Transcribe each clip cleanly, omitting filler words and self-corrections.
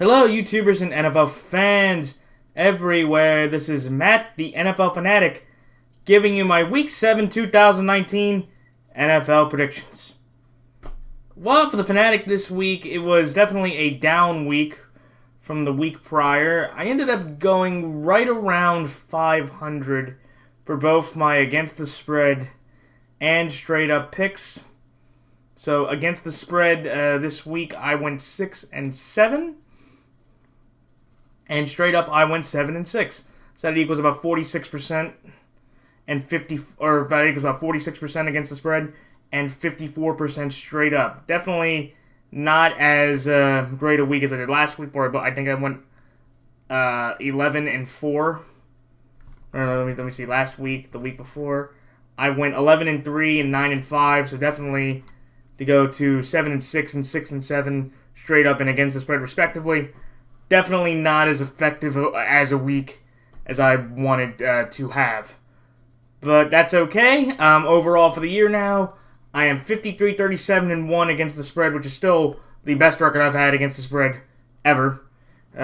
Hello, YouTubers and NFL fans everywhere. This is Matt, the NFL Fanatic, giving you my Week 7 2019 NFL predictions. Well, for the Fanatic this week, it was definitely a down week from the week prior. I ended up going right around 500 for both my against the spread and straight up picks. So against the spread this week, I went 6-7. And straight up, I went 7-6. So that equals about 46% and that equals about 46% against the spread and 54% straight up. Definitely not as great a week as I did last week, but I think I went 11-4. Let me see. Last week, the week before, I went 11-3 and 9-5. So definitely to go to 7-6 and 6-7 straight up and against the spread respectively. Definitely not as effective as a week as I wanted to have. But that's okay. Overall for the year now, I am 53-37-1 against the spread, which is still the best record I've had against the spread ever,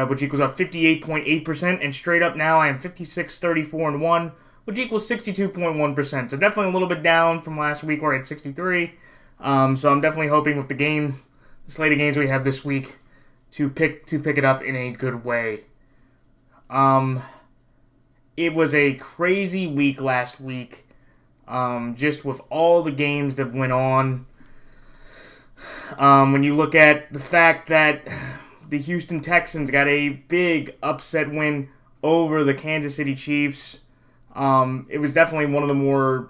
which equals about 58.8%. And straight up now, I am 56-34-1, which equals 62.1%. So definitely a little bit down from last week where I had 63. So I'm definitely hoping with the slate of games we have this week, to pick it up in a good way. It was a crazy week last week, just with all the games that went on. When you look at the fact that the Houston Texans got a big upset win over the Kansas City Chiefs, it was definitely one of the more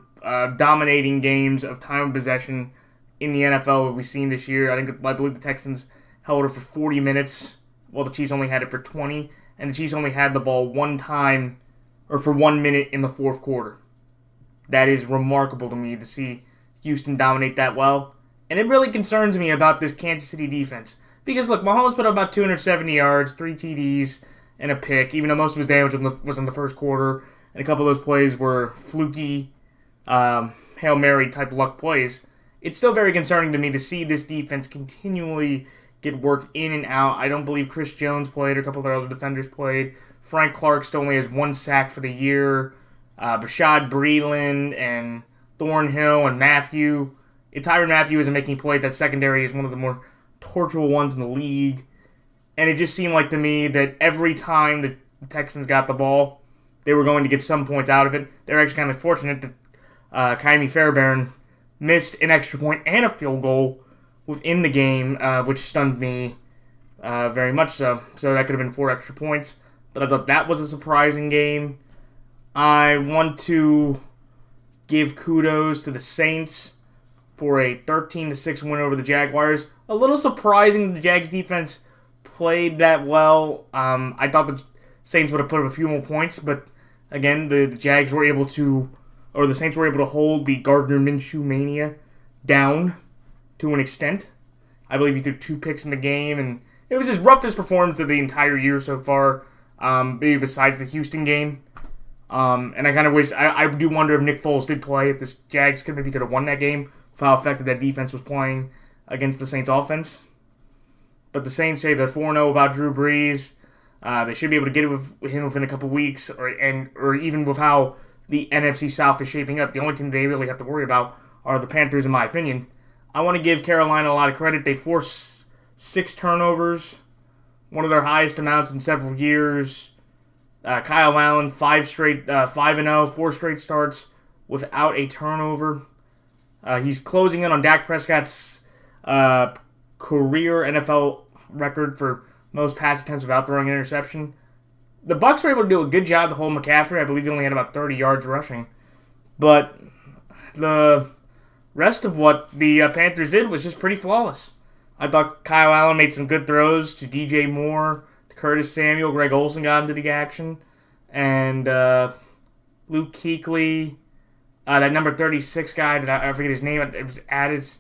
dominating games of time of possession in the NFL that we've seen this year. I believe the Texans held it for 40 minutes, while the Chiefs only had it for 20, and the Chiefs only had the ball for 1 minute in the fourth quarter. That is remarkable to me to see Houston dominate that well, and it really concerns me about this Kansas City defense. Because look, Mahomes put up about 270 yards, 3 TDs, and a pick, even though most of his damage was in the first quarter, and a couple of those plays were fluky, Hail Mary type luck plays. It's still very concerning to me to see this defense continually get worked in and out. I don't believe Chris Jones played, or a couple of their other defenders played. Frank Clark still only has 1 sack for the year. Bashad Breeland and Thornhill and Matthew. Tyrann Mathieu isn't making plays. That secondary is one of the more torturable ones in the league. And it just seemed like to me that every time the Texans got the ball, they were going to get some points out of it. They're actually kind of fortunate that Kaimi Fairbairn missed an extra point and a field goal within the game, which stunned me very much so. So that could have been 4 extra points. But I thought that was a surprising game. I want to give kudos to the Saints for a 13-6 win over the Jaguars. A little surprising the Jags defense played that well. I thought the Saints would have put up a few more points, but again, the Saints were able to hold the Gardner Minshew mania down to an extent. I believe he took 2 picks in the game, and it was his roughest performance of the entire year so far, maybe besides the Houston game. And I kind of wish, I do wonder if Nick Foles did play, if the Jags could have won that game, with how effective that defense was playing against the Saints offense. But the Saints say they're 4-0 without Drew Brees. They should be able to get it with him within a couple weeks, or even with how the NFC South is shaping up. The only thing they really have to worry about are the Panthers, in my opinion. I want to give Carolina a lot of credit. They forced 6 turnovers, one of their highest amounts in several years. Kyle Allen, 5-0, 4 straight starts without a turnover. He's closing in on Dak Prescott's career NFL record for most pass attempts without throwing an interception. The Bucs were able to do a good job to hold McCaffrey. I believe he only had about 30 yards rushing. But the rest of what the Panthers did was just pretty flawless. I thought Kyle Allen made some good throws to DJ Moore, to Curtis Samuel. Greg Olsen got into the action. And Luke Kuechly, that number 36 guy, I forget his name, it was Addison,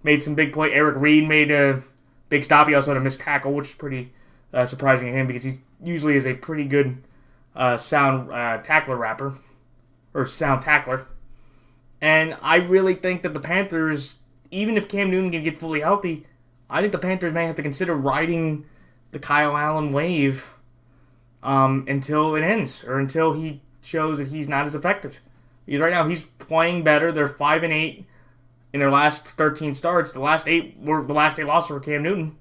made some big play. Eric Reed made a big stop. He also had a missed tackle, which is pretty surprising to him because he usually is a pretty good sound tackler. And I really think that the Panthers, even if Cam Newton can get fully healthy, I think the Panthers may have to consider riding the Kyle Allen wave until it ends, or until he shows that he's not as effective. Because right now he's playing better. They're 5-8 in their last 13 starts. The last 8 losses for Cam Newton.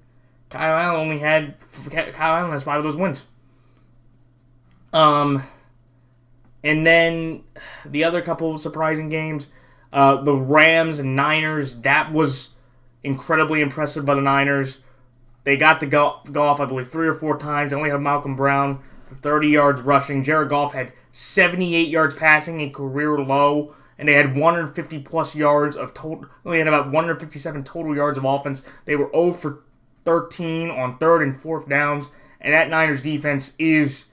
Kyle Allen has 5 of those wins. And then the other couple of surprising games, the Rams and Niners. That was incredibly impressive by the Niners. They got to go off, I believe, 3 or 4 times. They only have Malcolm Brown for 30 yards rushing. Jared Goff had 78 yards passing, a career low. And they had 150-plus yards of total. They had about 157 total yards of offense. They were 0 for 13 on 3rd and 4th downs. And that Niners defense is,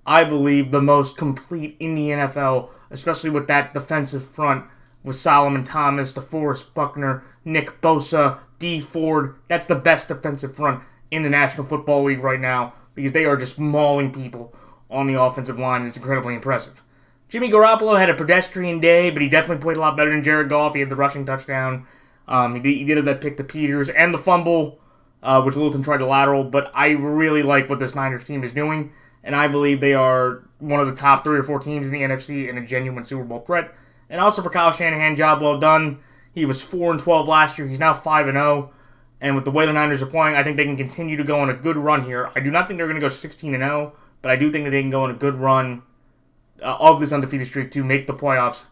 I believe, the most complete in the NFL, especially with that defensive front with Solomon Thomas, DeForest Buckner, Nick Bosa, Dee Ford. That's the best defensive front in the National Football League right now because they are just mauling people on the offensive line. It's incredibly impressive. Jimmy Garoppolo had a pedestrian day, but he definitely played a lot better than Jared Goff. He had the rushing touchdown. He did have that pick to Peters and the fumble, which Littleton tried to lateral. But I really like what this Niners team is doing, and I believe they are one of the top 3 or 4 teams in the NFC and a genuine Super Bowl threat. And also for Kyle Shanahan, job well done. He was 4-12 last year. He's now 5-0. And with the way the Niners are playing, I think they can continue to go on a good run here. I do not think they're going to go 16-0, but I do think that they can go on a good run of this undefeated streak to make the playoffs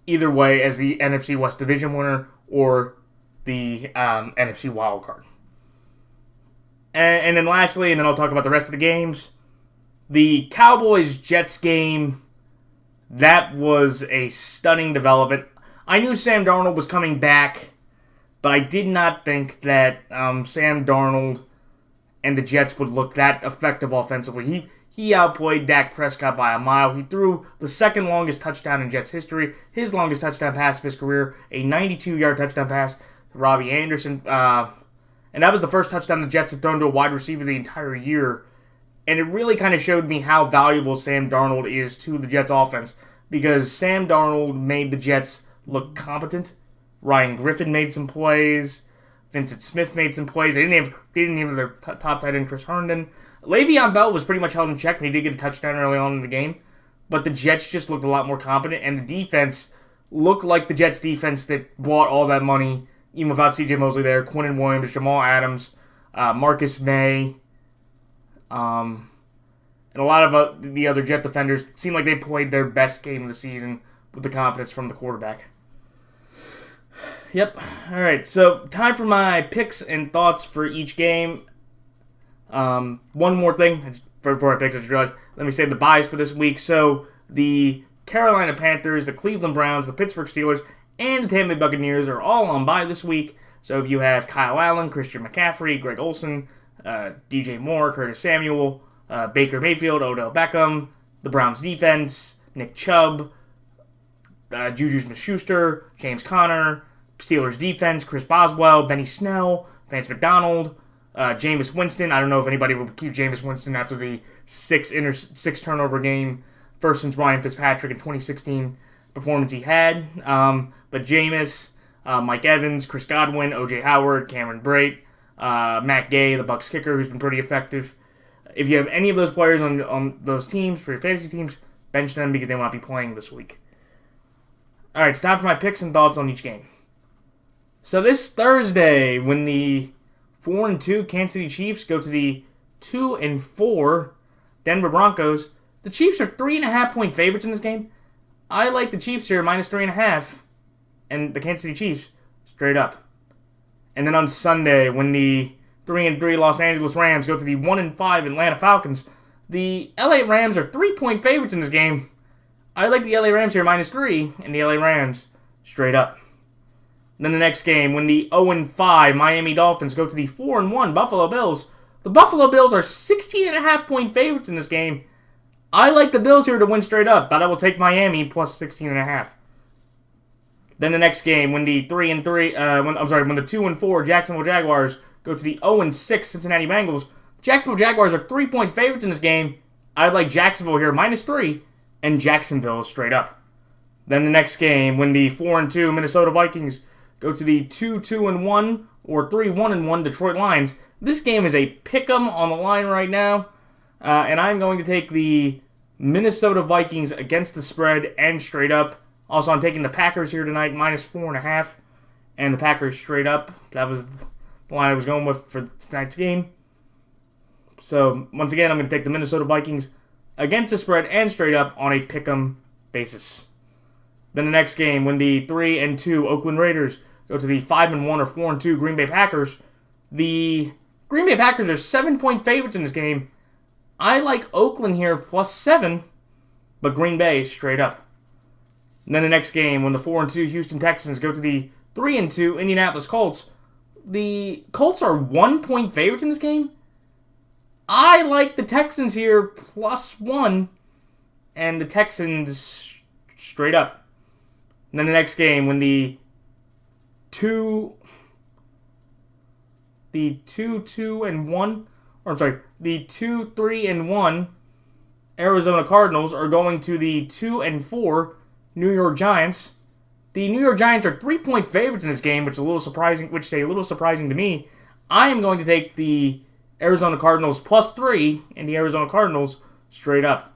either way as the NFC West Division winner or the NFC wild card. And then lastly, and then I'll talk about the rest of the games, the Cowboys-Jets game, that was a stunning development. I knew Sam Darnold was coming back, but I did not think that Sam Darnold and the Jets would look that effective offensively. He outplayed Dak Prescott by a mile. He threw the second longest touchdown in Jets history, his longest touchdown pass of his career, a 92-yard touchdown pass to Robbie Anderson. And that was the first touchdown the Jets had thrown to a wide receiver the entire year. And it really kind of showed me how valuable Sam Darnold is to the Jets offense because Sam Darnold made the Jets look competent. Ryan Griffin made some plays. Vincent Smith made some plays. They didn't even have their top tight end, Chris Herndon. Le'Veon Bell was pretty much held in check, and he did get a touchdown early on in the game. But the Jets just looked a lot more competent, and the defense looked like the Jets defense that bought all that money, even without C.J. Mosley there, Quinnen Williams, Jamal Adams, Marcus May, and a lot of the other Jet defenders seemed like they played their best game of the season with the confidence from the quarterback. Yep. All right, so time for my picks and thoughts for each game. One more thing before I pick, I just realized, let me say the buys for this week. So the Carolina Panthers, the Cleveland Browns, the Pittsburgh Steelers, and the Tampa Bay Buccaneers are all on bye this week. So if you have Kyle Allen, Christian McCaffrey, Greg Olsen, DJ Moore, Curtis Samuel, Baker Mayfield, Odell Beckham, the Browns defense, Nick Chubb, Juju Smith-Schuster, James Conner, Steelers defense, Chris Boswell, Benny Snell, Vance McDonald, Jameis Winston. I don't know if anybody will keep Jameis Winston after the six turnover game, first since Ryan Fitzpatrick in 2016 performance he had. But Jameis, Mike Evans, Chris Godwin, O.J. Howard, Cameron Brate, Matt Gay, the Bucs kicker, who's been pretty effective. If you have any of those players on those teams, for your fantasy teams, bench them because they will not be playing this week. All right, it's time for my picks and thoughts on each game. So this Thursday, when the 4-2 Kansas City Chiefs go to the 2-4 Denver Broncos, the Chiefs are 3.5-point favorites in this game. I like the Chiefs here, minus 3.5, and the Kansas City Chiefs straight up. And then on Sunday, when the 3-3 Los Angeles Rams go to the 1-5 Atlanta Falcons, the LA Rams are 3-point favorites in this game. I like the LA Rams here, minus 3, and the LA Rams straight up. Then the next game, when the 0-5 Miami Dolphins go to the 4-1 Buffalo Bills, the Buffalo Bills are 16.5-point favorites in this game. I like the Bills here to win straight up, but I will take Miami plus 16.5. Then the next game, when the 2-4 Jacksonville Jaguars go to the 0-6 Cincinnati Bengals, Jacksonville Jaguars are 3-point favorites in this game. I like Jacksonville here, minus 3, and Jacksonville straight up. Then the next game, when the 4-2 Minnesota Vikings go to the 2-1 or 3-1-1 Detroit Lions. This game is a pick'em on the line right now, and I'm going to take the Minnesota Vikings against the spread and straight up. Also, I'm taking the Packers here tonight, -4.5, and the Packers straight up. That was the line I was going with for tonight's game. So, once again, I'm going to take the Minnesota Vikings against the spread and straight up on a pick'em basis. Then the next game, when the 3-2 Oakland Raiders go to the 5-1 or 4-2 Green Bay Packers, the Green Bay Packers are 7-point favorites in this game. I like Oakland here +7, but Green Bay straight up. And then the next game, when the 4-2 Houston Texans go to the 3-2 Indianapolis Colts, the Colts are 1-point favorites in this game. I like the Texans here +1, and the Texans straight up. And then the next game, when the 2-2-1, the 2-3-1 Arizona Cardinals are going to the 2-4 New York Giants. The New York Giants are 3-point favorites in this game, which is a little surprising to me. I am going to take the Arizona Cardinals +3 and the Arizona Cardinals straight up.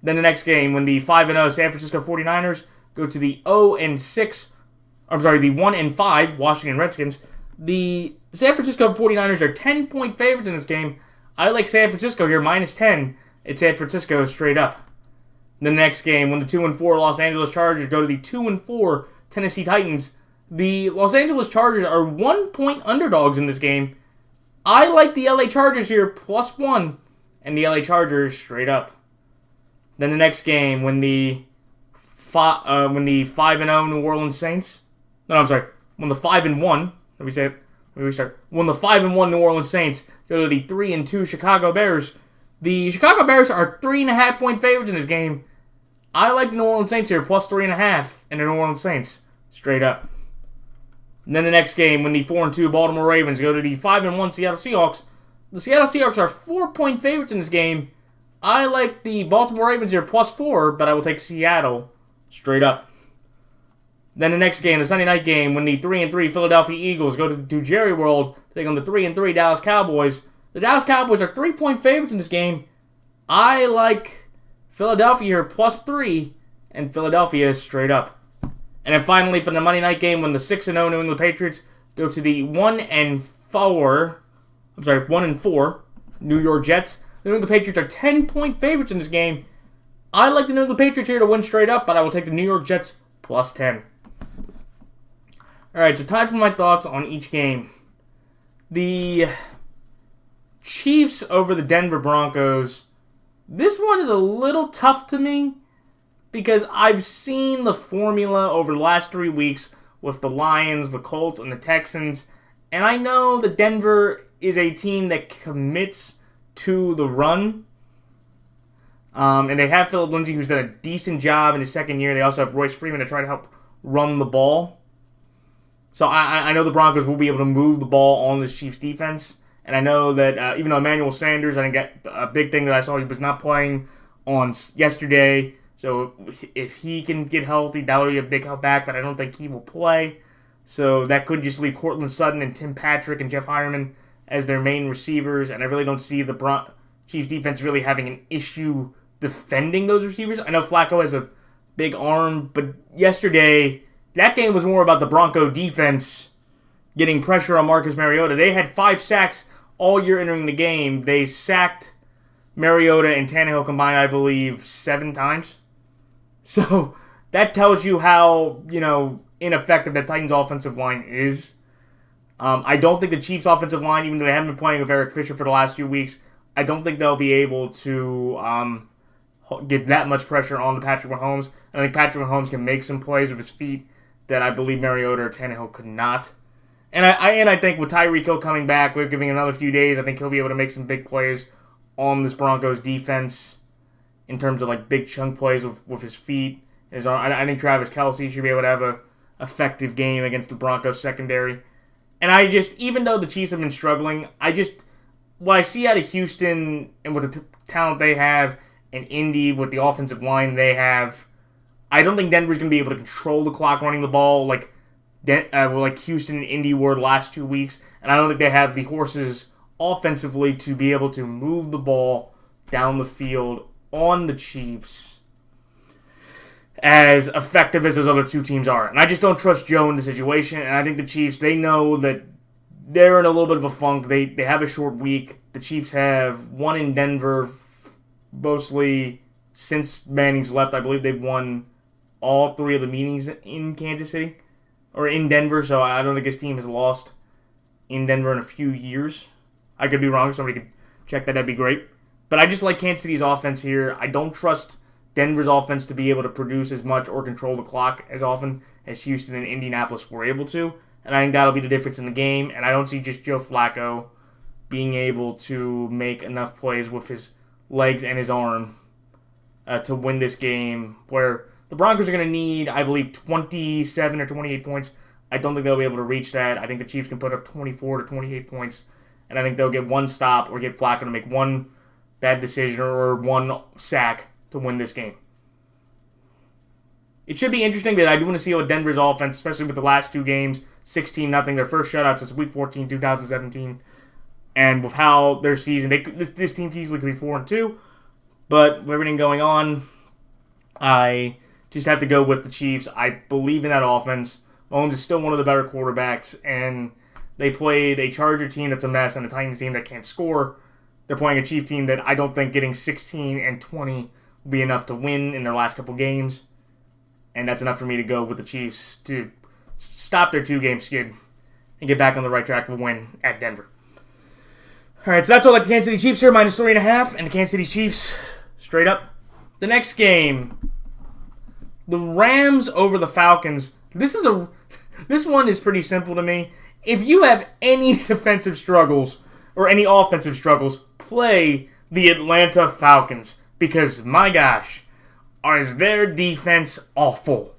Then the next game, when the 5-0 San Francisco 49ers go to the 1-5 Washington Redskins, the San Francisco 49ers are 10-point favorites in this game. I like San Francisco here -10. It's San Francisco straight up. The next game, when the 2-4 Los Angeles Chargers go to the 2-4 Tennessee Titans, the Los Angeles Chargers are 1-point underdogs in this game. I like the LA Chargers here +1 and the LA Chargers straight up. Then the next game, when the 5-0 New Orleans Saints, when the 5-1, when the 5-1 New Orleans Saints go to the 3-2 Chicago Bears, the Chicago Bears are 3.5-point favorites in this game. I like the New Orleans Saints here +3.5 and the New Orleans Saints straight up. And then the next game, when the 4-2 Baltimore Ravens go to the 5-1 Seattle Seahawks, the Seattle Seahawks are 4-point favorites in this game. I like the Baltimore Ravens here +4, but I will take Seattle straight up. Then the next game, the Sunday night game, when the 3-3 Philadelphia Eagles go to Jerry World, take on the 3-3 Dallas Cowboys. The Dallas Cowboys are 3-point favorites in this game. I like Philadelphia here +3 and Philadelphia straight up. And then finally, for the Monday night game, when the 6-0 New England Patriots go to the 1-4 New York Jets, the New England Patriots are 10-point favorites in this game. I like the New England Patriots here to win straight up, but I will take the New York Jets +10. Alright, so time for my thoughts on each game. The Chiefs over the Denver Broncos. This one is a little tough to me because I've seen the formula over the last 3 weeks with the Lions, the Colts, and the Texans, and I know that Denver is a team that commits to the run. And they have Philip Lindsay, who's done a decent job in his second year. They also have Royce Freeman to try to help run the ball. So I know the Broncos will be able to move the ball on this Chiefs defense. And I know that even though Emmanuel Sanders, I think a big thing that I saw, he was not playing on yesterday. So if he can get healthy, that would be a big help back, but I don't think he will play. So that could just leave Cortland Sutton and Tim Patrick and Jeff Hireman as their main receivers. And I really don't see the Chiefs defense really having an issue defending those receivers. I know Flacco has a big arm, but yesterday, that game was more about the Bronco defense getting pressure on Marcus Mariota. They had 5 sacks all year entering the game. They sacked Mariota and Tannehill combined, I believe, 7 times. So that tells you how, ineffective the Titans' offensive line is. I don't think the Chiefs' offensive line, even though they haven't been playing with Eric Fisher for the last few weeks, I don't think they'll be able to get that much pressure on the Patrick Mahomes. I think Patrick Mahomes can make some plays with his feet that I believe Mariota or Tannehill could not. And I think with Tyreek Hill coming back, we're giving another few days, I think he'll be able to make some big plays on this Broncos defense in terms of big chunk plays with his feet. His arm. I think Travis Kelce should be able to have a effective game against the Broncos secondary. And even though the Chiefs have been struggling, what I see out of Houston and with the talent they have, and Indy with the offensive line they have, I don't think Denver's going to be able to control the clock running the ball like like Houston and Indy were the last 2 weeks, and I don't think they have the horses offensively to be able to move the ball down the field on the Chiefs as effective as those other two teams are. And I just don't trust Joe in the situation, and I think the Chiefs, they know that they're in a little bit of a funk. They have a short week. The Chiefs have won in Denver mostly since Manning's left. I believe they've won all 3 of the meetings in Kansas City or in Denver, so I don't think his team has lost in Denver in a few years. I could be wrong. Somebody could check that. That'd be great. But I just like Kansas City's offense here. I don't trust Denver's offense to be able to produce as much or control the clock as often as Houston and Indianapolis were able to. And I think that'll be the difference in the game. And I don't see just Joe Flacco being able to make enough plays with his legs and his arm to win this game, where the Broncos are going to need, I believe, 27 or 28 points. I don't think they'll be able to reach that. I think the Chiefs can put up 24 to 28 points. And I think they'll get one stop or get Flacco to make one bad decision or one sack to win this game. It should be interesting, but I do want to see how Denver's offense, especially with the last 2 games, 16-0, their first shutout since Week 14, 2017, and with how their season, this team easily could be 4-2, but with everything going on, I just have to go with the Chiefs. I believe in that offense. Mahomes is still one of the better quarterbacks, and they played a Charger team that's a mess and a Titans team that can't score. They're playing a Chiefs team that I don't think getting 16 and 20 will be enough to win in their last couple games. And that's enough for me to go with the Chiefs to stop their 2-game skid and get back on the right track with a win at Denver. All right, so that's all like the Kansas City Chiefs here, -3.5, and the Kansas City Chiefs straight up. The next game, the Rams over the Falcons. This one is pretty simple to me. If you have any defensive struggles or any offensive struggles, play the Atlanta Falcons, because my gosh, is their defense awful.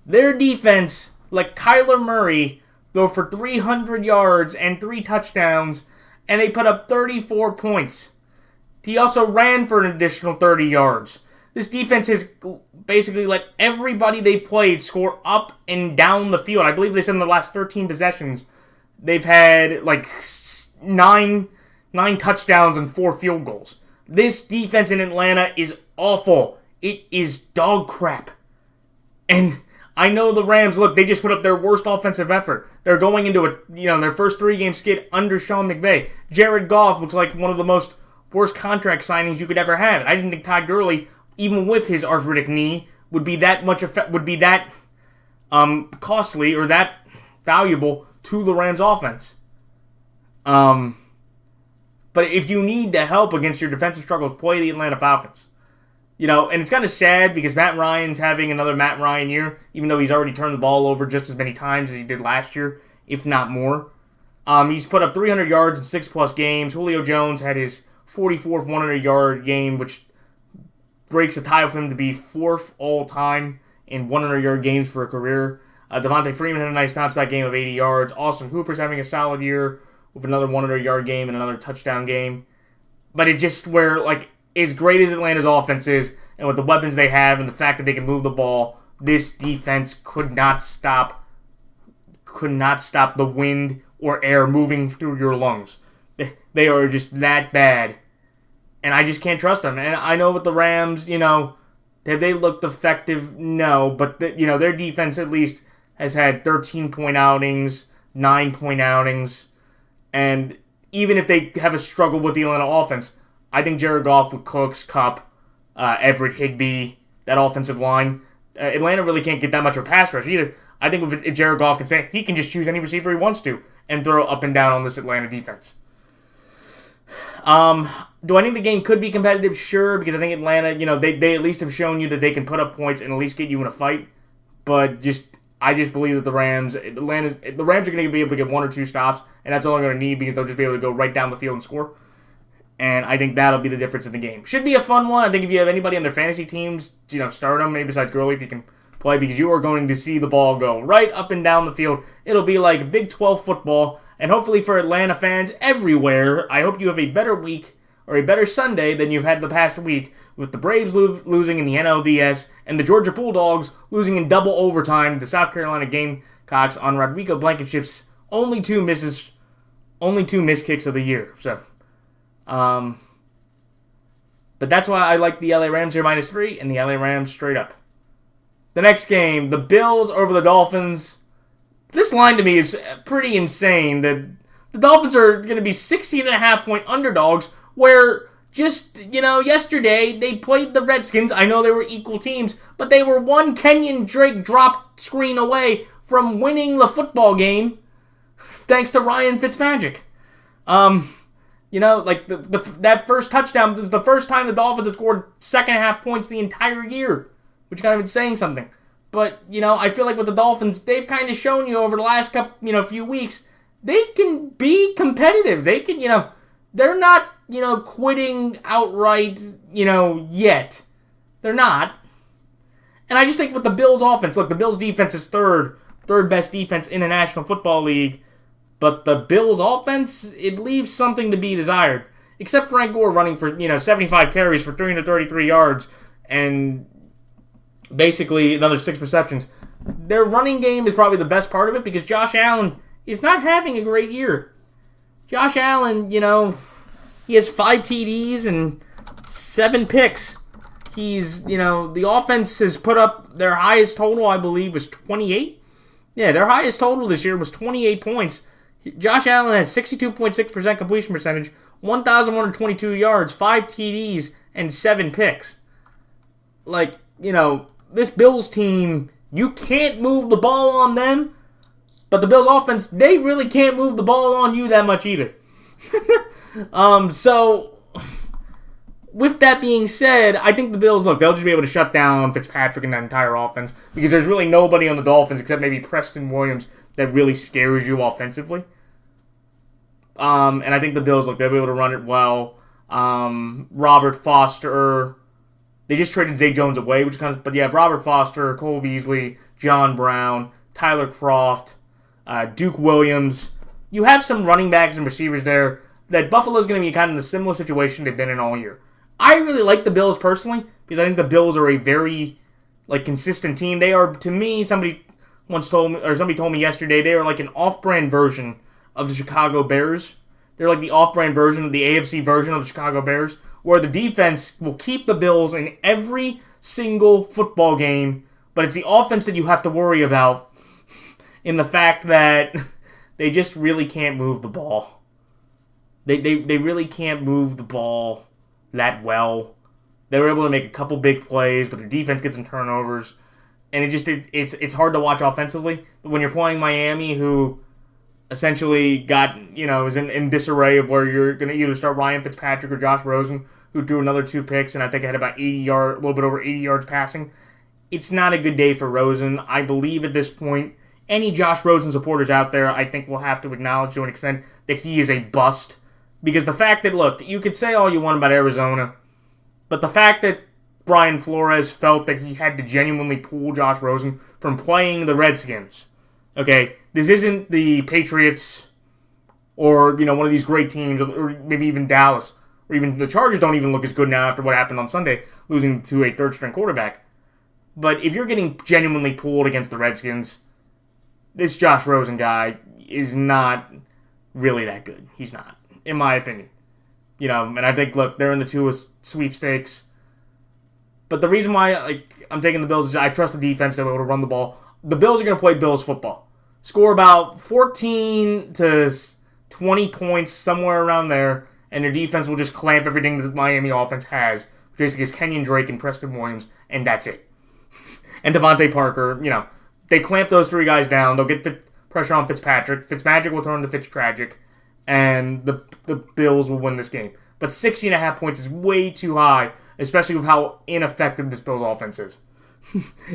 Their defense, like Kyler Murray, though, for 300 yards and 3 touchdowns, and they put up 34 points. He also ran for an additional 30 yards. This defense has basically let everybody they played score up and down the field. I believe they said in the last 13 possessions, they've had like 9 touchdowns and 4 field goals. This defense in Atlanta is awful. It is dog crap. And I know the Rams, look, they just put up their worst offensive effort. They're going into their first 3-game skid under Sean McVay. Jared Goff looks like one of the most worst contract signings you could ever have. I didn't think Todd Gurley, even with his arthritic knee, would be that costly or that valuable to the Rams offense. But if you need the help against your defensive struggles, play the Atlanta Falcons. And it's kind of sad because Matt Ryan's having another Matt Ryan year, even though he's already turned the ball over just as many times as he did last year, if not more. He's put up 300 yards in 6+ games. Julio Jones had his 44th 100-yard game, which breaks a tie for him to be 4th all-time in 100-yard games for a career. Devontae Freeman had a nice bounce-back game of 80 yards. Austin Hooper's having a solid year with another 100-yard game and another touchdown game. But it just where, as great as Atlanta's offense is, and with the weapons they have and the fact that they can move the ball, this defense could not stop the wind or air moving through your lungs. They are just that bad. And I just can't trust them. And I know with the Rams, have they looked effective? No. But, their defense at least has had 13-point outings, 9-point outings. And even if they have a struggle with the Atlanta offense, I think Jared Goff with Cooks, Kupp, Everett, Higbee, that offensive line, Atlanta really can't get that much of a pass rush either. I think if Jared Goff can say, he can just choose any receiver he wants to and throw up and down on this Atlanta defense. Do I think the game could be competitive? Sure, because I think Atlanta, they at least have shown you that they can put up points and at least get you in a fight. But I just believe that the Rams are going to be able to get 1 or 2 stops, and that's all they're going to need because they'll just be able to go right down the field and score. And I think that'll be the difference in the game. Should be a fun one. I think if you have anybody on their fantasy teams, start them, maybe besides Gurley if you can play, because you are going to see the ball go right up and down the field. It'll be like Big 12 football. And hopefully for Atlanta fans everywhere, I hope you have a better week or a better Sunday than you've had the past week, with the Braves losing in the NLDS and the Georgia Bulldogs losing in double overtime to South Carolina game Cox on Rodrigo Blankenship's only two missed kicks of the year. So, but that's why I like the LA Rams here -3 and the LA Rams straight up. The next game, the Bills over the Dolphins. This line to me is pretty insane. That the Dolphins are going to be 16.5-point underdogs, where just, yesterday they played the Redskins. I know they were equal teams, but they were one Kenyon Drake drop screen away from winning the football game thanks to Ryan Fitzmagic. That first touchdown was the first time the Dolphins had scored second-half points the entire year, which kind of is saying something. But, I feel like with the Dolphins, they've kind of shown you over the last few weeks, they can be competitive. They can, they're not, quitting outright, yet. They're not. And I just think with the Bills' offense, look, the Bills' defense is third best defense in the National Football League. But the Bills' offense, it leaves something to be desired. Except Frank Gore running for, 75 carries for 333 yards and basically another 6 receptions. Their running game is probably the best part of it because Josh Allen is not having a great year. Josh Allen, he has 5 TDs and 7 picks. He's, the offense has put up their highest total, I believe, was 28. Yeah, their highest total this year was 28 points. Josh Allen has 62.6% completion percentage, 1,122 yards, 5 TDs, and 7 picks. This Bills team, you can't move the ball on them, but the Bills offense, they really can't move the ball on you that much either. So, with that being said, I think the Bills, they'll just be able to shut down Fitzpatrick and that entire offense because there's really nobody on the Dolphins except maybe Preston Williams that really scares you offensively. And I think the Bills, they'll be able to run it well. Robert Foster, they just traded Zay Jones away, but you have Robert Foster, Cole Beasley, John Brown, Tyler Kroft, Duke Williams. You have some running backs and receivers there that Buffalo's going to be kind of in a similar situation they've been in all year. I really like the Bills personally because I think the Bills are a very consistent team. They are, to me, somebody told me yesterday, they are like an off-brand version of the Chicago Bears. They're like the off-brand version of the AFC version of the Chicago Bears, where the defense will keep the Bills in every single football game, but it's the offense that you have to worry about in the fact that they just really can't move the ball. They really can't move the ball that well. They were able to make a couple big plays, but their defense gets some turnovers, and it's hard to watch offensively. But when you're playing Miami, who essentially is in disarray of where you're going to either start Ryan Fitzpatrick or Josh Rosen, who threw another 2 picks, and I think I had about a little bit over 80 yards passing. It's not a good day for Rosen. I believe at this point, any Josh Rosen supporters out there, I think will have to acknowledge to an extent that he is a bust. Because the fact that, look, you could say all you want about Arizona, but the fact that Brian Flores felt that he had to genuinely pull Josh Rosen from playing the Redskins. Okay, this isn't the Patriots or, one of these great teams, or maybe even Dallas, or even the Chargers don't even look as good now after what happened on Sunday, losing to a third-string quarterback. But if you're getting genuinely pulled against the Redskins, this Josh Rosen guy is not really that good. He's not, in my opinion. And I think, look, they're in the 2 sweepstakes. But the reason why I'm taking the Bills is I trust the defense to be able to run the ball. The Bills are going to play Bills football. Score about 14 to 20 points, somewhere around there, and their defense will just clamp everything that the Miami offense has, which basically is Kenyon Drake and Preston Williams, and that's it. And Devontae Parker, they clamp those 3 guys down. They'll get pressure on Fitzpatrick. Fitzmagic will turn to Fitztragic, and the Bills will win this game. But 60.5 points is way too high, especially with how ineffective this Bills offense is.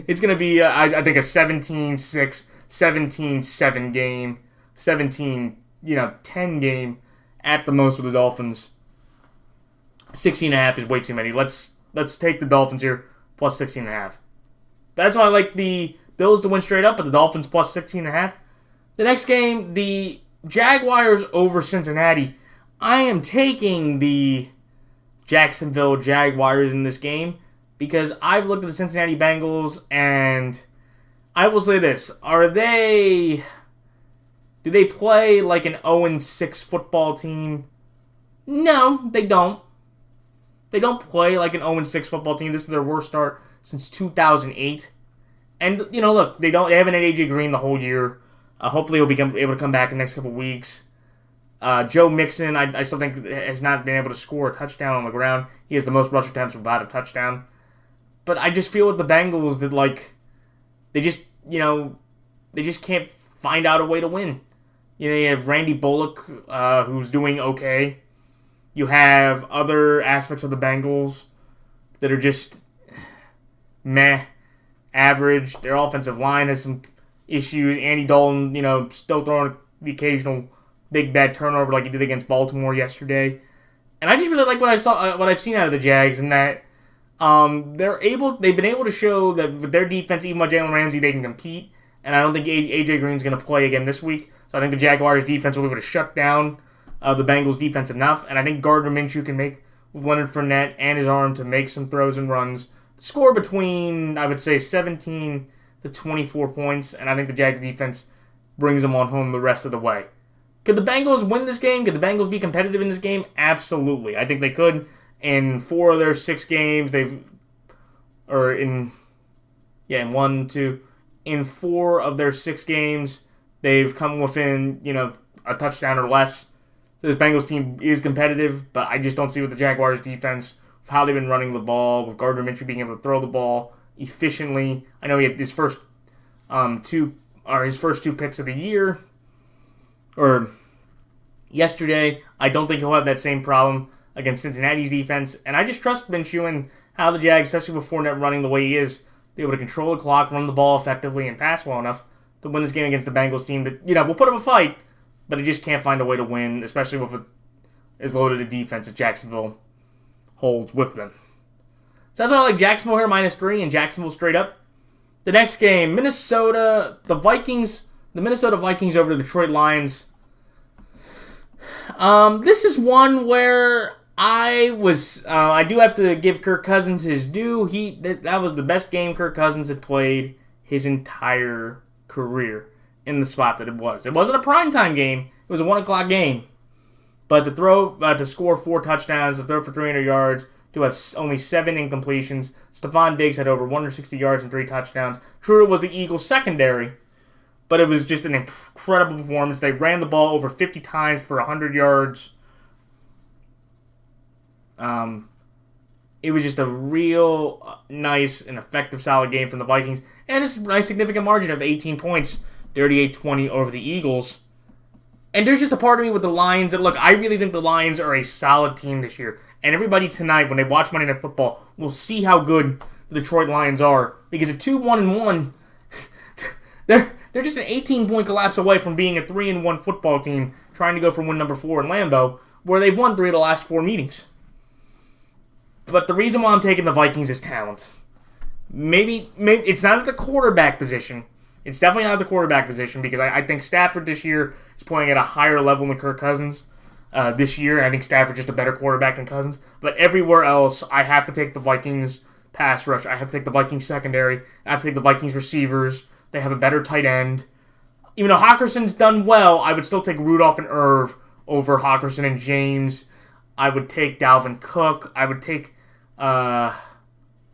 It's going to be, I think, a 17-6, 17-7 game, 17-10 game at the most with the Dolphins. 16.5 is way too many. Let's take the Dolphins here, plus 16.5. That's why I like the Bills to win straight up, but the Dolphins plus 16.5. The next game, the Jaguars over Cincinnati. I am taking the Jacksonville Jaguars in this game because I've looked at the Cincinnati Bengals and I will say this. Do they play like an 0-6 football team? No, they don't. They don't play like an 0-6 football team. This is their worst start since 2008. And, look, they haven't had AJ Green the whole year. Hopefully he'll be able to come back in the next couple weeks. Joe Mixon, I still think, has not been able to score a touchdown on the ground. He has the most rush attempts without a touchdown. But I just feel with the Bengals that, they just can't find out a way to win. You have Randy Bullock, who's doing okay. You have other aspects of the Bengals that are just meh, average. Their offensive line has some issues. Andy Dalton, still throwing the occasional big bad turnover like he did against Baltimore yesterday. And I just really like what I've seen out of the Jags, and that they've been able to show that with their defense, even with Jalen Ramsey, they can compete. And I don't think AJ Green's going to play again this week. So I think the Jaguars defense will be able to shut down the Bengals defense enough. And I think Gardner Minshew can make, with Leonard Fournette and his arm, to make some throws and runs. Score between, I would say, 17 to 24 points. And I think the Jags defense brings them on home the rest of the way. Could the Bengals win this game? Could the Bengals be competitive in this game? Absolutely. I think they could. In 4 of their 6 games, in 4 of their 6 games, they've come within, a touchdown or less. This Bengals team is competitive, but I just don't see with the Jaguars defense, how they've been running the ball, with Gardner Minshew being able to throw the ball efficiently. I know he had his first 2 picks of the year, or yesterday. I don't think he'll have that same problem against Cincinnati's defense, and I just trust Minshew and how the Jags, especially with Fournette running the way he is, be able to control the clock, run the ball effectively, and pass well enough to win this game against the Bengals team that, will put up a fight, but it just can't find a way to win, especially with as loaded a defense that Jacksonville holds with them. So that's why I like Jacksonville here, -3, and Jacksonville straight up. The next game, the Minnesota Vikings over the Detroit Lions. This is one where I do have to give Kirk Cousins his due. That was the best game Kirk Cousins had played his entire career in the spot that it was. It wasn't a primetime game. It was a 1 o'clock game. But to score 4 touchdowns, to throw for 300 yards, to have only 7 incompletions. Stephon Diggs had over 160 yards and 3 touchdowns. True, it was the Eagles' secondary, but it was just an incredible performance. They ran the ball over 50 times for 100 yards. It was just a real nice and effective, solid game from the Vikings. And it's a nice, significant margin of 18 points, 38-20 over the Eagles. And there's just a part of me with the Lions that, look, I really think the Lions are a solid team this year. And everybody tonight, when they watch Monday Night Football, will see how good the Detroit Lions are. Because at 2-1-1, they're just an 18-point collapse away from being a 3-1 football team trying to go for win number 4 in Lambeau, where they've won 3 of the last 4 meetings. But the reason why I'm taking the Vikings is talent. Maybe it's not at the quarterback position. It's definitely not at the quarterback position because I think Stafford this year is playing at a higher level than Kirk Cousins this year. And I think Stafford's just a better quarterback than Cousins. But everywhere else, I have to take the Vikings pass rush. I have to take the Vikings secondary. I have to take the Vikings receivers. They have a better tight end. Even though Hawkinson's done well, I would still take Rudolph and Irv over Hawkinson and James. I would take Dalvin Cook. I would take, I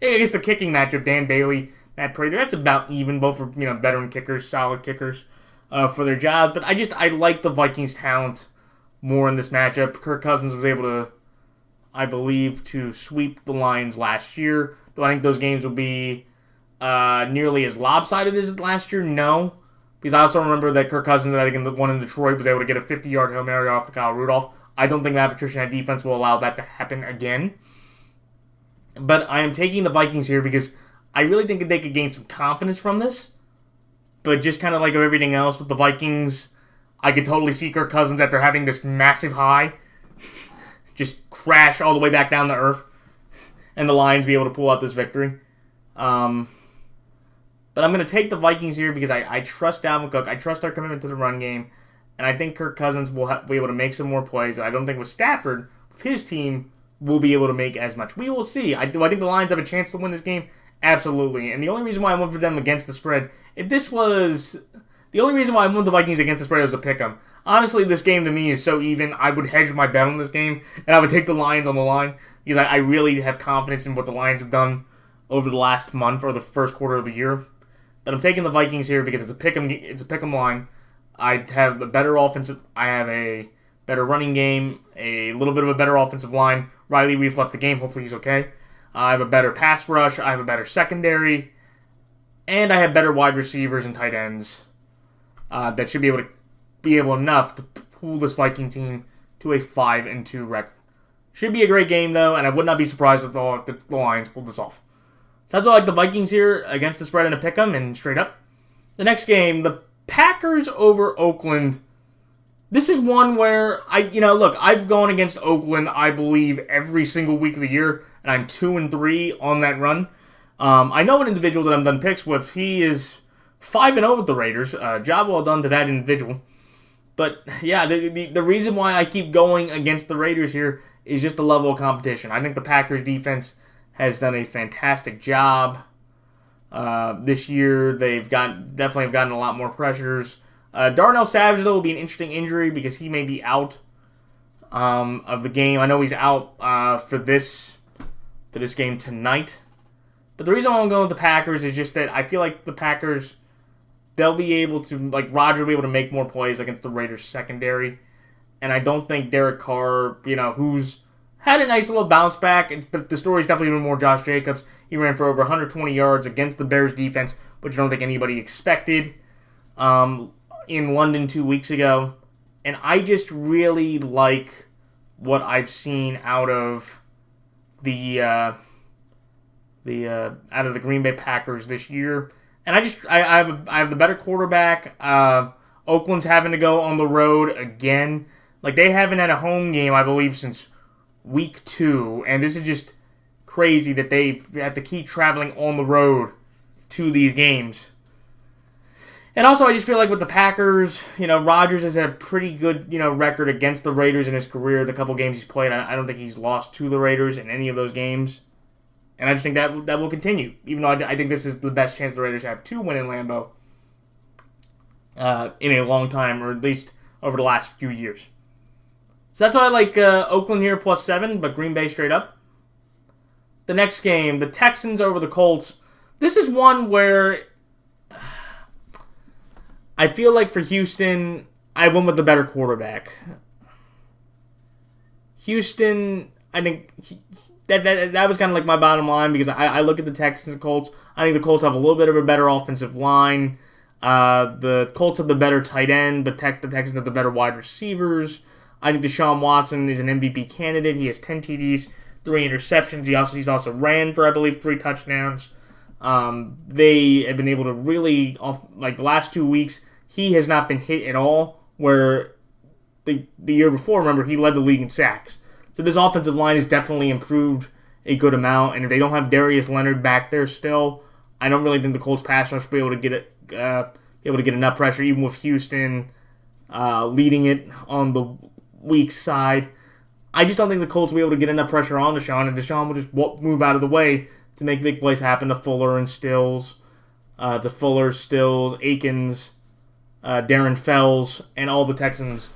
guess the kicking matchup, Dan Bailey, Matt Prater. That's about even, both for veteran kickers, solid kickers for their jobs. But I like the Vikings' talent more in this matchup. Kirk Cousins was able to, I believe, to sweep the Lions last year. Do I think those games will be nearly as lopsided as last year? No. Because I also remember that Kirk Cousins, I think in the one in Detroit, was able to get a 50-yard Hail Mary off to Kyle Rudolph. I don't think Matt Patricia and defense will allow that to happen again. But I am taking the Vikings here because I really think that they could gain some confidence from this. But just kind of like everything else with the Vikings, I could totally see Kirk Cousins after having this massive high just crash all the way back down to earth and the Lions be able to pull out this victory. But I'm going to take the Vikings here because I trust Dalvin Cook. I trust their commitment to the run game. And I think Kirk Cousins will be able to make some more plays. I don't think with Stafford, with his team, will be able to make as much. We will see. Do I think the Lions have a chance to win this game? Absolutely. And the only reason why I went for them against the spread, if this was... The only reason why I went the Vikings against the spread was a pick'em. Honestly, this game to me is so even, I would hedge my bet on this game, and I would take the Lions on the line, because I really have confidence in what the Lions have done over the last month, or the first quarter of the year. But I'm taking the Vikings here because it's a pick'em line. I have a better offensive... I have a better running game, a little bit of a better offensive line. Riley Reef left the game. Hopefully he's okay. I have a better pass rush. I have a better secondary. And I have better wide receivers and tight ends that should be able enough to pull this Viking team to a 5-2 record. Should be a great game, though, and I would not be surprised if the Lions pulled this off. So that's why I like the Vikings here against the spread in a pick'em and straight up. The next game, the Packers over Oakland. This is one where, I've gone against Oakland, I believe, every single week of the year, and I'm 2-3 on that run. I know an individual that I've done picks with. He is 5-0 with the Raiders. Job well done to that individual. But, yeah, the reason why I keep going against the Raiders here is just the level of competition. I think the Packers defense has done a fantastic job this year. They've definitely have gotten a lot more pressures. Darnell Savage, though, will be an interesting injury because he may be out of the game. I know he's out for this game tonight. But the reason why I'm going with the Packers is just that I feel like the Packers, they'll be able to, Rodgers will be able to make more plays against the Raiders secondary. And I don't think Derek Carr, who's had a nice little bounce back, but the story's definitely been more Josh Jacobs. He ran for over 120 yards against the Bears defense, which I don't think anybody expected in London 2 weeks ago. And I just really like what I've seen out of the Green Bay Packers this year. And I have the better quarterback. Oakland's having to go on the road again. They haven't had a home game, I believe, since week 2. And this is just crazy that they have to keep traveling on the road to these games. And also, I just feel like with the Packers, Rodgers has had a pretty good, record against the Raiders in his career. The couple games he's played, I don't think he's lost to the Raiders in any of those games. And I just think that will continue, even though I think this is the best chance the Raiders have to win in Lambeau in a long time, or at least over the last few years. So that's why I like Oakland here +7, but Green Bay straight up. The next game, the Texans over the Colts. This is one where I feel like for Houston, I went with the better quarterback. Houston, I think that was kind of my bottom line because I look at the Texans and Colts. I think the Colts have a little bit of a better offensive line. The Colts have the better tight end, but the Texans have the better wide receivers. I think Deshaun Watson is an MVP candidate. He has 10 TDs, 3 interceptions. He's also ran for, I believe, 3 touchdowns. They have been able to really, the last 2 weeks, he has not been hit at all, where the year before, remember, he led the league in sacks. So this offensive line has definitely improved a good amount, and if they don't have Darius Leonard back there still, I don't really think the Colts pass rush will be able to get enough pressure, even with Houston leading it on the weak side. I just don't think the Colts will be able to get enough pressure on Deshaun, and Deshaun will just move out of the way to make big plays happen to Fuller and Stills, Akins, Darren Fells, and all the Texans'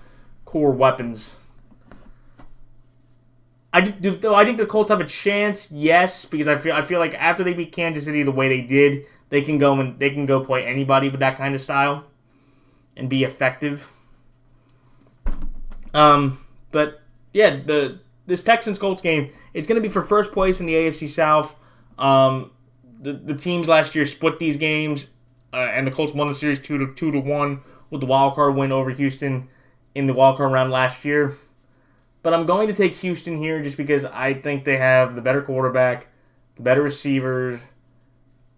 core weapons. I think the Colts have a chance, yes, because I feel like after they beat Kansas City the way they did, they can go play anybody with that kind of style and be effective. But yeah, this Texans Colts game, it's going to be for first place in the AFC South. The teams last year split these games, and the Colts won the series 2-1 with the wild card win over Houston in the wild card round last year. But I'm going to take Houston here just because I think they have the better quarterback, the better receivers,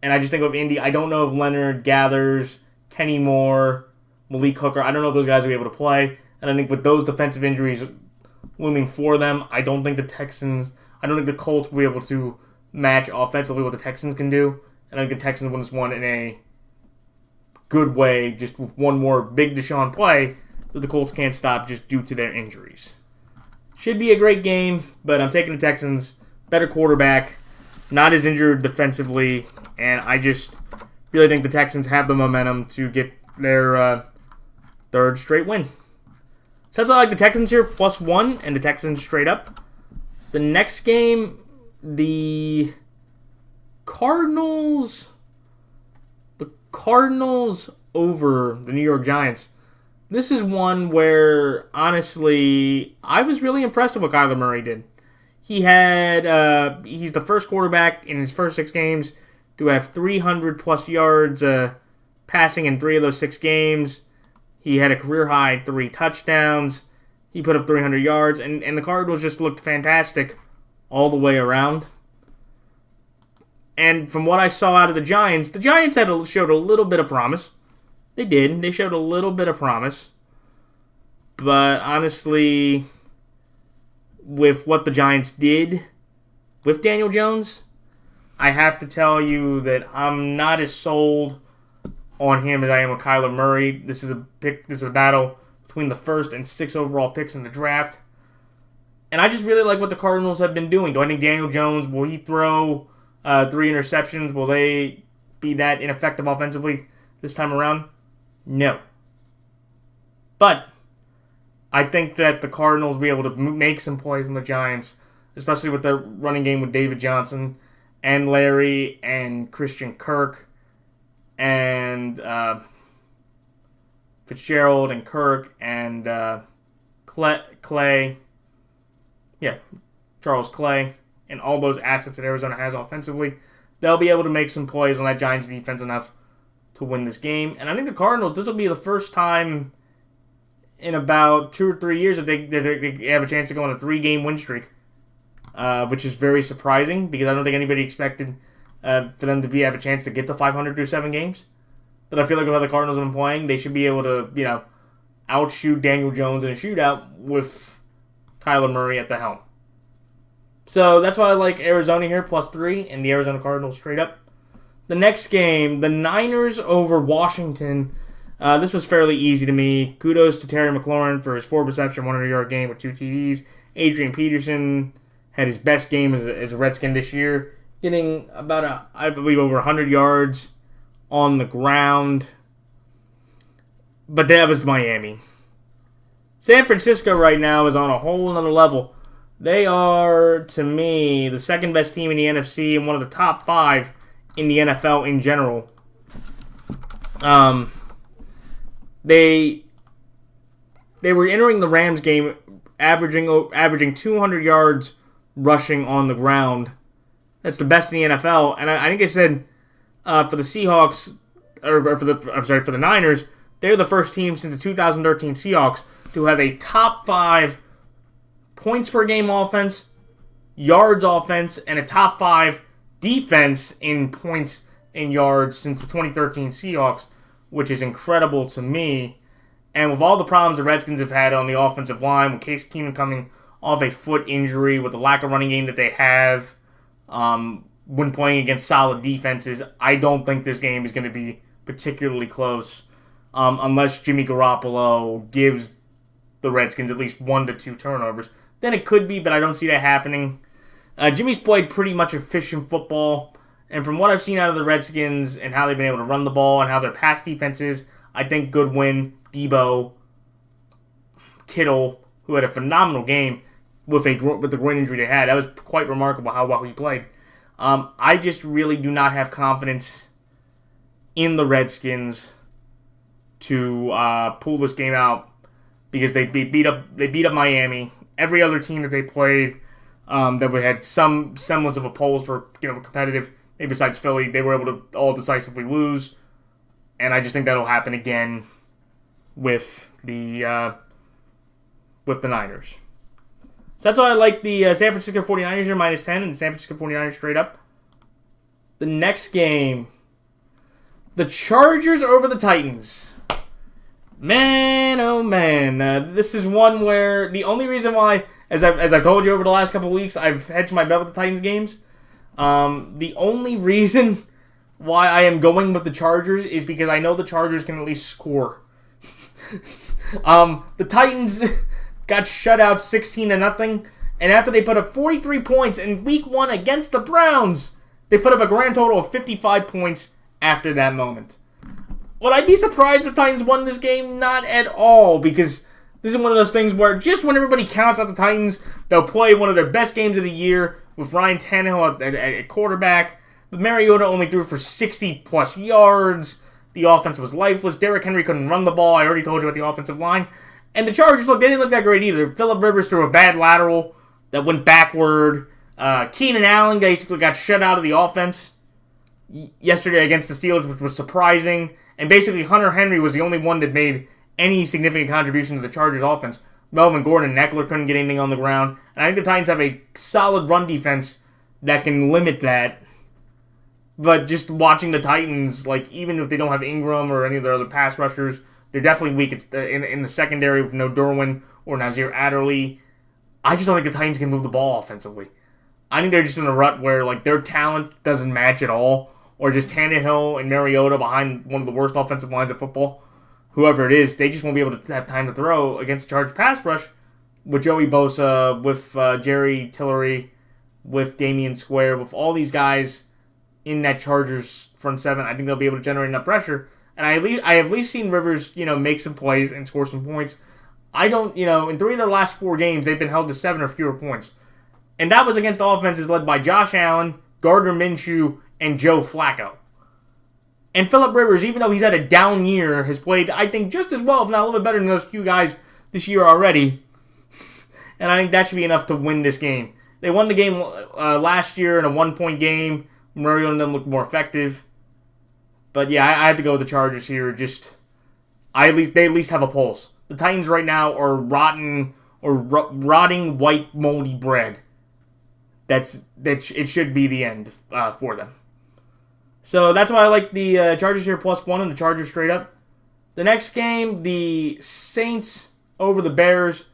and I just think of Indy. I don't know if Leonard, Gathers, Kenny Moore, Malik Hooker, I don't know if those guys will be able to play. And I think with those defensive injuries looming for them, I don't think the Colts will be able to match offensively what the Texans can do. And I think the Texans win this one in a good way, just with one more big Deshaun play that the Colts can't stop just due to their injuries. Should be a great game, but I'm taking the Texans. Better quarterback, not as injured defensively And I just really think the Texans have the momentum to get their third straight win. So that's why I like the Texans here, +1, and the Texans straight up. The next game, the Cardinals over the New York Giants. This is one where, honestly, I was really impressed with what Kyler Murray did. He's the first quarterback in his first 6 games to have 300-plus yards passing in 3 of those 6 games. He had a career-high 3 touchdowns. He put up 300 yards, and the Cardinals just looked fantastic all the way around. And from what I saw out of the Giants showed a little bit of promise. They did. They showed a little bit of promise. But honestly, with what the Giants did with Daniel Jones, I have to tell you that I'm not as sold on him as I am with Kyler Murray. This is a battle between the first and 6 overall picks in the draft. And I just really like what the Cardinals have been doing. Do I think Daniel Jones, will he throw 3 interceptions? Will they be that ineffective offensively this time around? No. But I think that the Cardinals will be able to make some plays on the Giants, especially with their running game with David Johnson and Larry and Christian Kirk and Fitzgerald and Kirk and Clay. Yeah, Charles Clay. And all those assets that Arizona has offensively, they'll be able to make some plays on that Giants defense enough to win this game. And I think the Cardinals, this will be the first time in about 2 or 3 years that they have a chance to go on a 3-game win streak, which is very surprising because I don't think anybody expected for them to have a chance to get to 500 through 7 games. But I feel like with how the Cardinals have been playing, they should be able to, outshoot Daniel Jones in a shootout with Kyler Murray at the helm. So that's why I like Arizona here, +3, and the Arizona Cardinals straight up. The next game, the Niners over Washington. This was fairly easy to me. Kudos to Terry McLaurin for his 4-reception, 100-yard game with 2 TDs. Adrian Peterson had his best game as a Redskin this year, getting about, I believe, over 100 yards on the ground. But that was Miami. San Francisco right now is on a whole nother level. They are, to me, the second best team in the NFC and one of the top 5 in the NFL in general. They were entering the Rams game averaging 200 yards rushing on the ground. That's the best in the NFL. And I think I said for the Seahawks, or for the Niners, they're the first team since the 2013 Seahawks to have a top 5 points per game offense, yards offense, and a top 5 defense in points and yards since the 2013 Seahawks, which is incredible to me. And with all the problems the Redskins have had on the offensive line, with Case Keenum coming off a foot injury, with the lack of running game that they have when playing against solid defenses, I don't think this game is going to be particularly close unless Jimmy Garoppolo gives the Redskins at least 1 to 2 turnovers. Then it could be, but I don't see that happening. Jimmy's played pretty much efficient football, and from what I've seen out of the Redskins and how they've been able to run the ball and how their pass defense is, I think Goodwin, Debo, Kittle, who had a phenomenal game with the groin injury they had, that was quite remarkable how well he played. I just really do not have confidence in the Redskins to pull this game out because they beat up Miami. Every other team that they played that had some semblance of a pulse for competitive, maybe besides Philly, they were able to all decisively lose, and I just think that'll happen again with the Niners. So that's why I like the San Francisco 49ers here -10 and the San Francisco 49ers straight up. The next game, the Chargers over the Titans. Man, oh man, this is one where the only reason why, as I've told you over the last couple of weeks, I've hedged my bet with the Titans games. The only reason why I am going with the Chargers is because I know the Chargers can at least score. The Titans got shut out 16-0, and after they put up 43 points in Week 1 against the Browns, They put up a grand total of 55 points after that moment. Would I be surprised if the Titans won this game? Not at all, because this is one of those things where just when everybody counts out the Titans, they'll play one of their best games of the year with Ryan Tannehill at quarterback. But Mariota only threw for 60-plus yards. The offense was lifeless. Derrick Henry couldn't run the ball. I already told you about the offensive line. And the Chargers, they didn't look that great either. Phillip Rivers threw a bad lateral that went backward. Keenan Allen basically got shut out of the offense yesterday against the Steelers, which was surprising. And basically, Hunter Henry was the only one that made any significant contribution to the Chargers offense. Melvin Gordon and Eckler couldn't get anything on the ground. And I think the Titans have a solid run defense that can limit that. But just watching the Titans, even if they don't have Ingram or any of their other pass rushers, they're definitely weak. It's in the secondary with no Derwin or Nazir Adderley. I just don't think the Titans can move the ball offensively. I think they're just in a rut where their talent doesn't match at all, or just Tannehill and Mariota behind one of the worst offensive lines of football. Whoever it is, they just won't be able to have time to throw against Chargers pass rush with Joey Bosa, with Jerry Tillery, with Damian Square, with all these guys in that Chargers front seven. I think they'll be able to generate enough pressure. And I have at least seen Rivers, make some plays and score some points. I don't, in 3 of their last 4 games, they've been held to 7 or fewer points. And that was against offenses led by Josh Allen, Gardner Minshew, and Joe Flacco. And Phillip Rivers, even though he's had a down year, has played, I think, just as well, if not a little bit better than those few guys this year already. And I think that should be enough to win this game. They won the game last year in a 1-point game. Mariota and them looked more effective. But yeah, I had to go with the Chargers here. They at least have a pulse. The Titans right now are rotting white moldy bread. It should be the end for them. So that's why I like the Chargers here +1 and the Chargers straight up. The next game, the Saints over the Bears.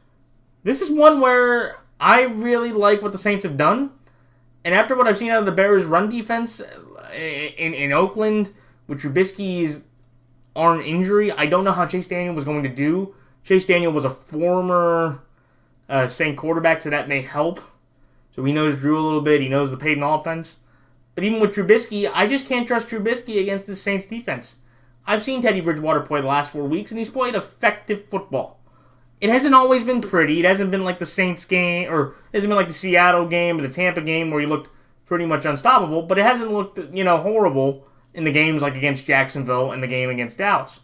This is one where I really like what the Saints have done. And after what I've seen out of the Bears' run defense in Oakland, with Trubisky's arm injury, I don't know how Chase Daniel was going to do. Chase Daniel was a former Saint quarterback, so that may help. So he knows Drew a little bit. He knows the Peyton offense. But even with Trubisky, I just can't trust Trubisky against the Saints defense. I've seen Teddy Bridgewater play the last 4 weeks, and he's played effective football. It hasn't always been pretty. It hasn't been like the Saints game, or it hasn't been like the Seattle game or the Tampa game where he looked pretty much unstoppable, but it hasn't looked, horrible in the games like against Jacksonville and the game against Dallas.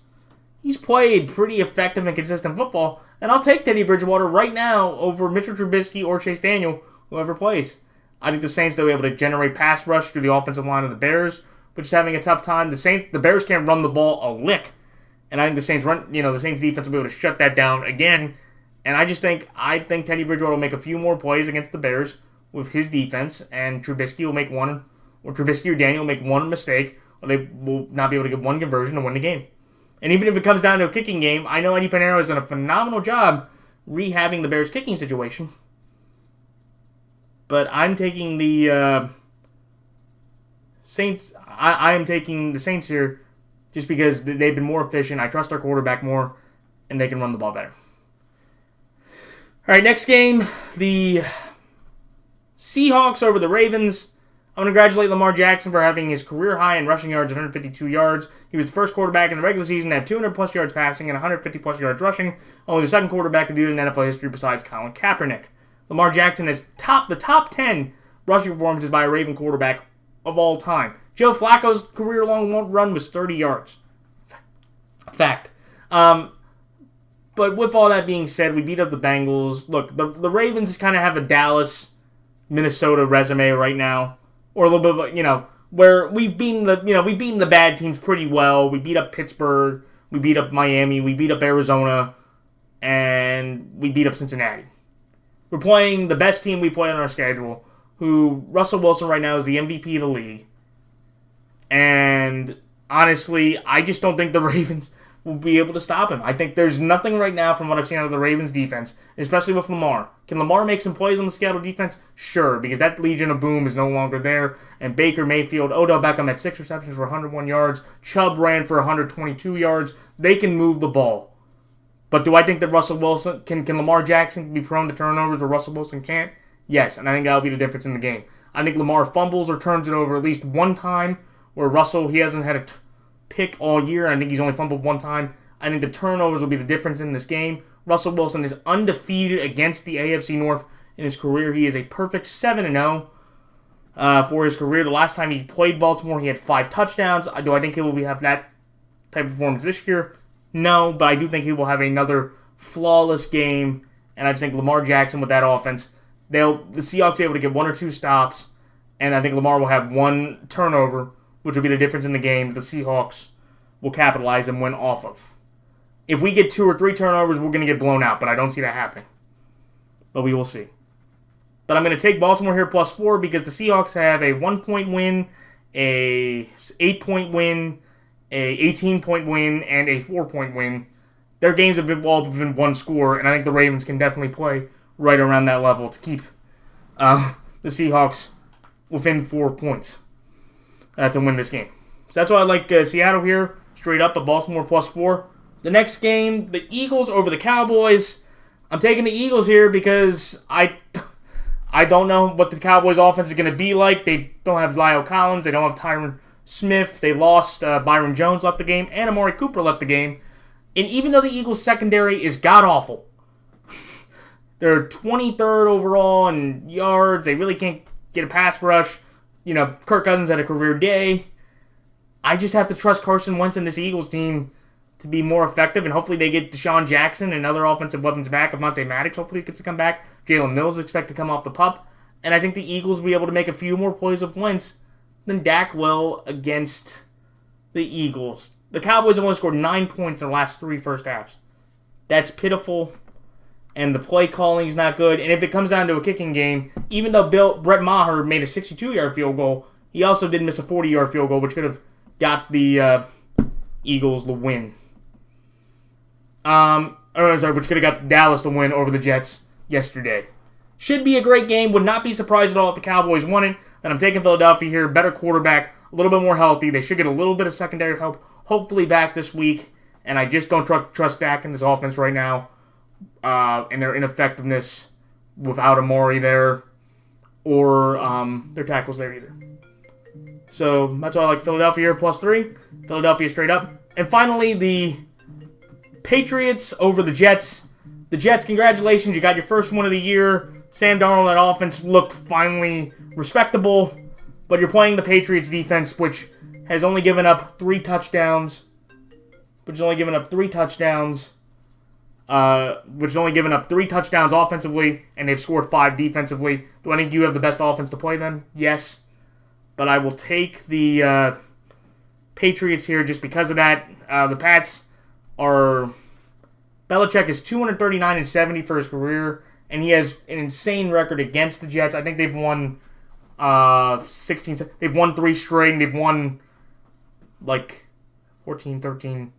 He's played pretty effective and consistent football, and I'll take Teddy Bridgewater right now over Mitchell Trubisky or Chase Daniel, whoever plays. I think the Saints, they'll be able to generate pass rush through the offensive line of the Bears, which is having a tough time. The Bears can't run the ball a lick, and I think the Saints defense will be able to shut that down again. And I think Teddy Bridgewater will make a few more plays against the Bears with his defense, and Trubisky will make one, or Trubisky or Daniel will make one mistake, or they will not be able to get one conversion to win the game. And even if it comes down to a kicking game, I know Eddie Pinheiro has done a phenomenal job rehabbing the Bears' kicking situation. But I'm taking the Saints. I am taking the Saints here just because they've been more efficient. I trust their quarterback more, and they can run the ball better. All right, next game, the Seahawks over the Ravens. I want to congratulate Lamar Jackson for having his career high in rushing yards, 152 yards. He was the first quarterback in the regular season to have 200-plus yards passing and 150-plus yards rushing. Only the second quarterback to do it in NFL history besides Colin Kaepernick. Lamar Jackson has the top 10 rushing performances by a Raven quarterback of all time. Joe Flacco's career-long run was 30 yards. Fact. But with all that being said, we beat up the Bengals. Look, the Ravens kind of have a Dallas, Minnesota resume right now, or a little bit of, where we've beaten the bad teams pretty well. We beat up Pittsburgh, we beat up Miami, we beat up Arizona, and we beat up Cincinnati. We're playing the best team we play on our schedule, who Russell Wilson right now is the MVP of the league. And honestly, I just don't think the Ravens will be able to stop him. I think there's nothing right now from what I've seen out of the Ravens defense, especially with Lamar. Can Lamar make some plays on the Seattle defense? Sure, because that Legion of Boom is no longer there. And Baker Mayfield, Odell Beckham had 6 receptions for 101 yards. Chubb ran for 122 yards. They can move the ball. But do I think that Russell Wilson, can Lamar Jackson be prone to turnovers where Russell Wilson can't? Yes, and I think that'll be the difference in the game. I think Lamar fumbles or turns it over at least one time, where Russell, he hasn't had a pick all year. I think he's only fumbled one time. I think the turnovers will be the difference in this game. Russell Wilson is undefeated against the AFC North in his career. He is a perfect 7-0 for his career. The last time he played Baltimore, he had 5 touchdowns. Do I think he will have that type of performance this year? No, but I do think he will have another flawless game, and I just think Lamar Jackson with that offense, the Seahawks will be able to get 1 or 2 stops, and I think Lamar will have 1 turnover, which will be the difference in the game the Seahawks will capitalize and win off of. If we get 2 or 3 turnovers, we're going to get blown out, but I don't see that happening. But we will see. But I'm going to take Baltimore here +4 because the Seahawks have a 1-point win, a 8-point win, a 18-point win, and a 4-point win. Their games have all been 1 score, and I think the Ravens can definitely play right around that level to keep the Seahawks within 4 points to win this game. So that's why I like Seattle here, straight up, at Baltimore +4. The next game, the Eagles over the Cowboys. I'm taking the Eagles here because I don't know what the Cowboys' offense is going to be like. They don't have Lyle Collins. They don't have Tyron Smith. They lost Byron Jones left the game, and Amari Cooper left the game. And even though the Eagles' secondary is god-awful, they're 23rd overall in yards. They really can't get a pass rush. Kirk Cousins had a career day. I just have to trust Carson Wentz and this Eagles team to be more effective, and hopefully they get Deshaun Jackson and other offensive weapons back. Avonte Maddox hopefully gets to come back. Jalen Mills expect to come off the pup. And I think the Eagles will be able to make a few more plays with Wentz than Dak will against the Eagles. The Cowboys have only scored 9 points in the last 3 first halves. That's pitiful, and the play calling is not good. And if it comes down to a kicking game, even though Brett Maher made a 62-yard field goal, he also did miss a 40-yard field goal, which could have got the Eagles the win. Which could have got Dallas the win over the Jets yesterday. Should be a great game. Would not be surprised at all if the Cowboys won it. And I'm taking Philadelphia here. Better quarterback. A little bit more healthy. They should get a little bit of secondary help, hopefully back this week. And I just don't trust Dak in this offense right now. And their ineffectiveness without Amari there. Or their tackles there either. So that's why I like Philadelphia here +3. Philadelphia straight up. And finally, the Patriots over the Jets. The Jets, congratulations. You got your first win of the year. Sam Darnold, that offense looked finally respectable. But you're playing the Patriots defense, which has only given up 3 touchdowns. Which has only given up 3 touchdowns. Offensively, and they've scored 5 defensively. Do I think you have the best offense to play them? Yes. But I will take the Patriots here just because of that. The Pats are... Belichick is 239-70 for his career, and he has an insane record against the Jets. I think they've won 16. They've won 3 straight, and they've won 14, 13,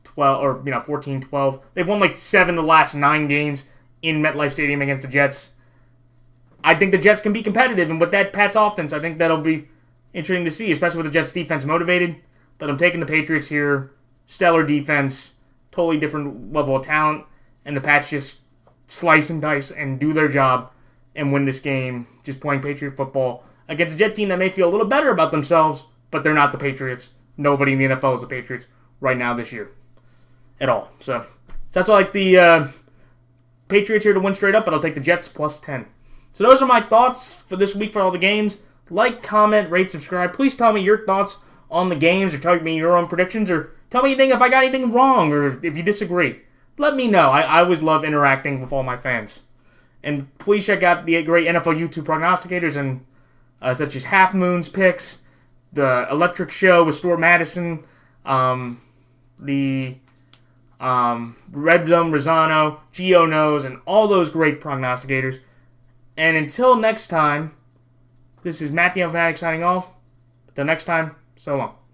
12, or 14, 12. They've won 7 of the last 9 games in MetLife Stadium against the Jets. I think the Jets can be competitive, and with that Pats offense, I think that'll be interesting to see, especially with the Jets defense motivated. But I'm taking the Patriots here. Stellar defense. Totally different level of talent, and the Pats just slice and dice and do their job and win this game, just playing Patriot football against a Jet team that may feel a little better about themselves, but they're not the Patriots. Nobody in the NFL is the Patriots right now this year at all. So that's why I like the Patriots here to win straight up, but I'll take the Jets +10. So those are my thoughts for this week for all the games. Like, comment, rate, subscribe. Please tell me your thoughts on the games, or tell me your own predictions, or tell me if I got anything wrong, or if you disagree. Let me know. I always love interacting with all my fans. And please check out the great NFL YouTube Prognosticators, and such as Halfmoon's picks, the Electric Show with Stuart Madison, the Redzone Rosano, Gioknows, and all those great prognosticators. And until next time, this is Matthew Fanatic signing off. Until next time, so long.